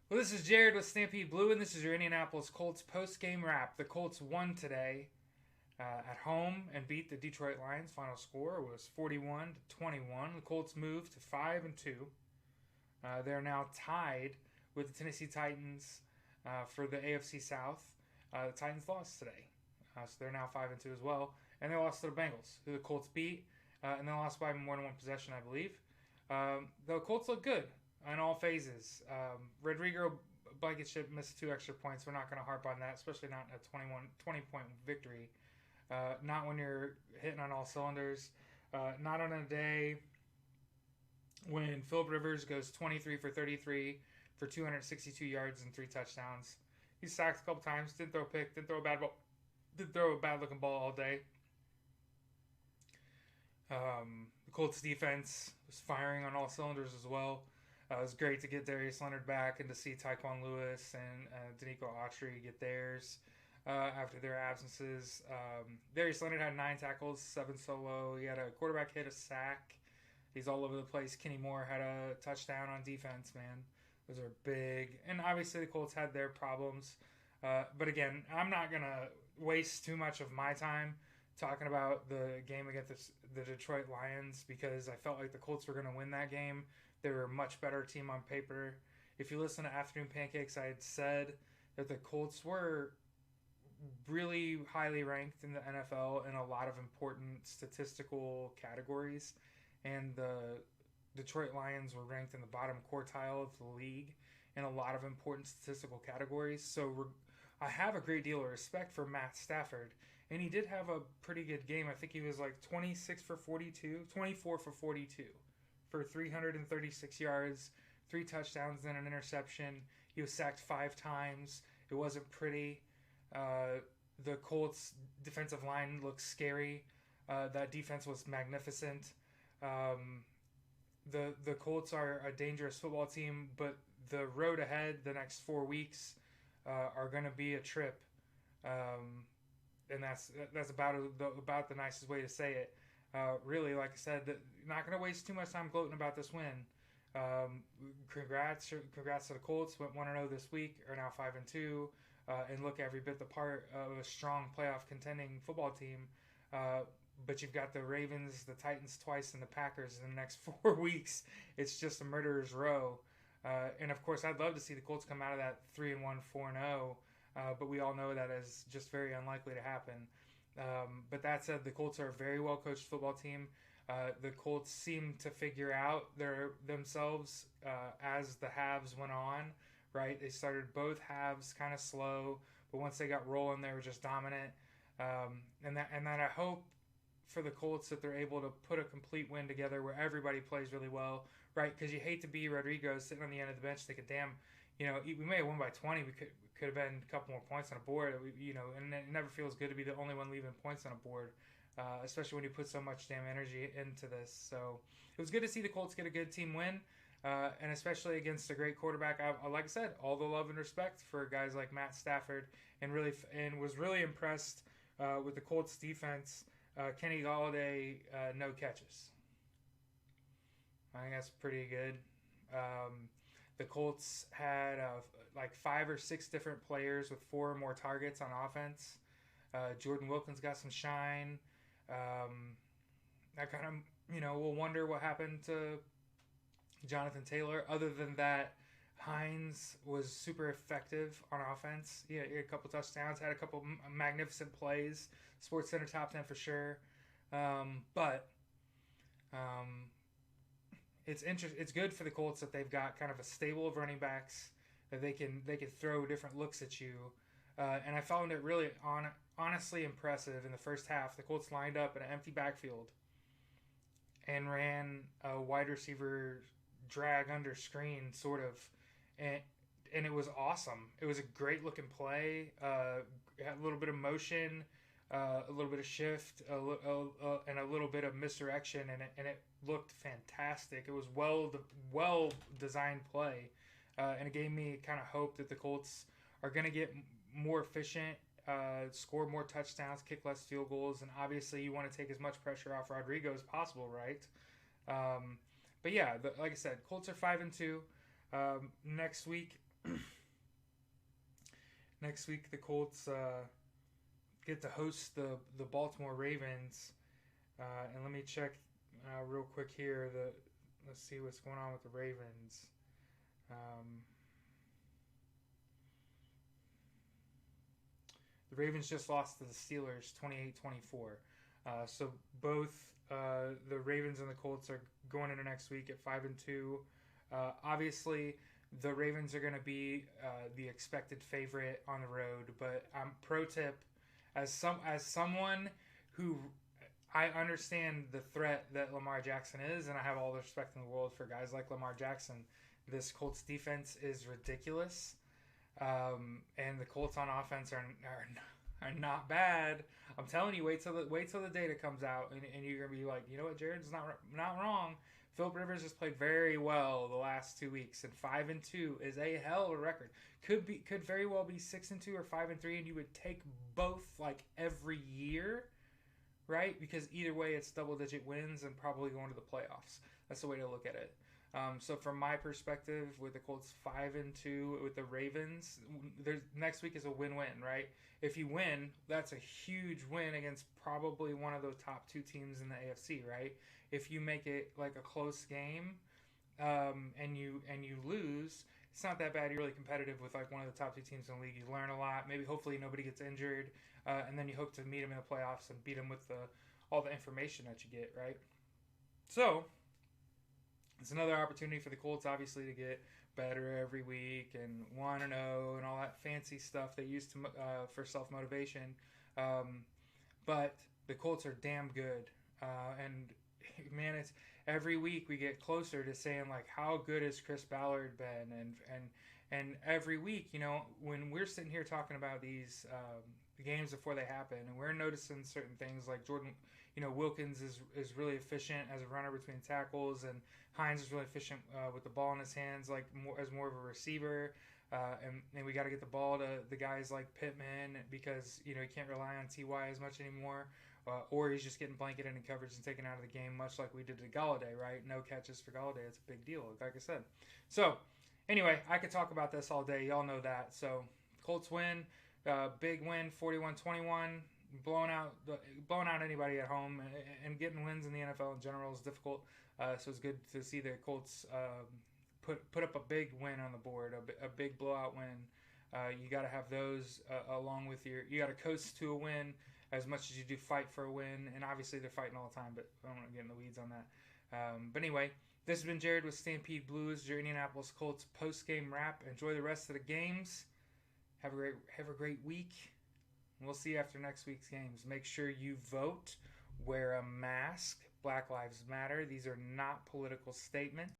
Well, this is Jared with Stampede Blue, and this is your Indianapolis Colts post-game wrap. The Colts won today at home and beat the Detroit Lions. Final score was 41-21. The Colts moved to 5-2. They're now tied with the Tennessee Titans for the AFC South. The Titans lost today, so they're now 5-2 as well. And they lost to the Bengals, who the Colts beat, and they lost by more than one possession, I believe. The Colts look good in all phases. Rodrigo Blankenship missed 2 extra points. We're not going to harp on that, especially not a 20-point victory. Not when you're hitting on all cylinders. Not on a day when Philip Rivers goes 23 for 33 for 262 yards and 3 touchdowns. He's sacked a couple times. Didn't throw a pick. Didn't throw a bad ball. Didn't throw a bad looking ball all day. The Colts defense was firing on all cylinders as well. It was great to get Darius Leonard back and to see Tyquan Lewis and Danico Autry get theirs after their absences. Darius Leonard had 9 tackles, 7 solo. He had a quarterback hit, a sack. He's all over the place. Kenny Moore had a touchdown on defense, man. Those are big. And obviously the Colts had their problems. But again, I'm not going to waste too much of my time talking about the game against the Detroit Lions because I felt like the Colts were going to win that game. They were a much better team on paper. If you listen to Afternoon Pancakes, I had said that the Colts were really highly ranked in the NFL in a lot of important statistical categories. And the Detroit Lions were ranked in the bottom quartile of the league in a lot of important statistical categories. So I have a great deal of respect for Matt Stafford. And he did have a pretty good game. I think he was like 26 for 42, 24 for 42 for 336 yards, 3 touchdowns, and an interception. He was sacked 5 times. It wasn't pretty. The Colts defensive line looked scary. That defense was magnificent. The Colts are a dangerous football team, but the road ahead, the next 4 weeks, are going to be a trip. And that's about the nicest way to say it. Really, like I said, not going to waste too much time gloating about this win. Congrats to the Colts. Went 1-0 this week. Are now 5-2, and look every bit the part of a strong playoff contending football team. But you've got the Ravens, the Titans twice, and the Packers in the next 4 weeks. It's just a murderer's row. And of course, I'd love to see the Colts come out of that 3-1, 4-0. But we all know that is just very unlikely to happen. But that said, the Colts are a very well coached football team. The Colts seemed to figure out themselves as the halves went on. Right, they started both halves kind of slow, but once they got rolling, they were just dominant. And that I hope for the Colts that they're able to put a complete win together where everybody plays really well. Right, because you hate to be Rodrigo sitting on the end of the bench thinking, damn, we may have won by 20. We could have been a couple more points on a board. And it never feels good to be the only one leaving points on a board, especially when you put so much damn energy into this. So it was good to see the Colts get a good team win, and especially against a great quarterback. Like I said, all the love and respect for guys like Matt Stafford, and was really impressed with the Colts defense. Kenny Galladay, no catches. I think that's pretty good. The Colts had like 5 or 6 different players with 4 or more targets on offense. Jordan Wilkins got some shine. I kind of, will wonder what happened to Jonathan Taylor. Other than that, Hines was super effective on offense. He had a couple touchdowns, had a couple magnificent plays. Sports Center top 10 for sure. But it's good for the Colts that they've got kind of a stable of running backs that they can throw different looks at you. And I found it really honestly impressive in the first half. The Colts lined up in an empty backfield and ran a wide receiver drag under screen sort of, and it was awesome. It was a great looking play. Had a little bit of motion, a little bit of shift, and a little bit of misdirection, and it looked fantastic. It was well designed play, and it gave me kind of hope that the Colts are going to get more efficient, score more touchdowns, kick less field goals, and obviously you want to take as much pressure off Rodrigo as possible, right? But yeah, like I said, Colts are 5-2. Next week Next week, the Colts get to host the Baltimore Ravens. And let me check real quick here. Let's see what's going on with the Ravens. The Ravens just lost to the Steelers 28-24. So both the Ravens and the Colts are going into next week at 5-2. Obviously, the Ravens are going to be the expected favorite on the road. But pro tip, as someone who I understand the threat that Lamar Jackson is, and I have all the respect in the world for guys like Lamar Jackson. This Colts defense is ridiculous, and the Colts on offense are not bad. I'm telling you, wait till the data comes out, and you're gonna be like, you know what, Jared's not wrong. Philip Rivers has played very well the last 2 weeks, and 5-2 is a hell of a record. Could very well be 6-2 or 5-3, and you would take both like every year. Right? Because either way, it's double-digit wins and probably going to the playoffs. That's the way to look at it. So from my perspective, with the Colts 5-2 with the Ravens, next week is a win-win, right? If you win, that's a huge win against probably one of the top 2 teams in the AFC, right? If you make it like a close game and you lose, it's not that bad. You're really competitive with like one of the top 2 teams in the league. You learn a lot. Maybe hopefully nobody gets injured. And then you hope to meet them in the playoffs and beat them with all the information that you get, right? So, it's another opportunity for the Colts, obviously, to get better every week and 1-0 and all that fancy stuff they use for self-motivation. But the Colts are damn good. And, man, it's every week we get closer to saying, like, how good has Chris Ballard been? And every week, you know, when we're sitting here talking about these games before they happen, and we're noticing certain things like Jordan, you know, Wilkins is really efficient as a runner between tackles, and Hines is really efficient with the ball in his hands, like more of a receiver. And we got to get the ball to the guys like Pittman, because you know you can't rely on Ty as much anymore, or he's just getting blanketed in coverage and taken out of the game, much like we did to Galladay, right? No catches for Galladay. It's a big deal, like I said. So anyway, I could talk about this all day. Y'all know that. So Colts win. Big win, 41-21, blowing out anybody at home, and getting wins in the NFL in general is difficult. So it's good to see the Colts put up a big win on the board, a big blowout win. You got to have those along with you got to coast to a win as much as you do fight for a win, and obviously they're fighting all the time, but I don't want to get in the weeds on that. But anyway, this has been Jared with Stampede Blues, your Indianapolis Colts post-game wrap. Enjoy the rest of the games. Have a great week. We'll see you after next week's games. Make sure you vote. Wear a mask. Black Lives Matter. These are not political statements.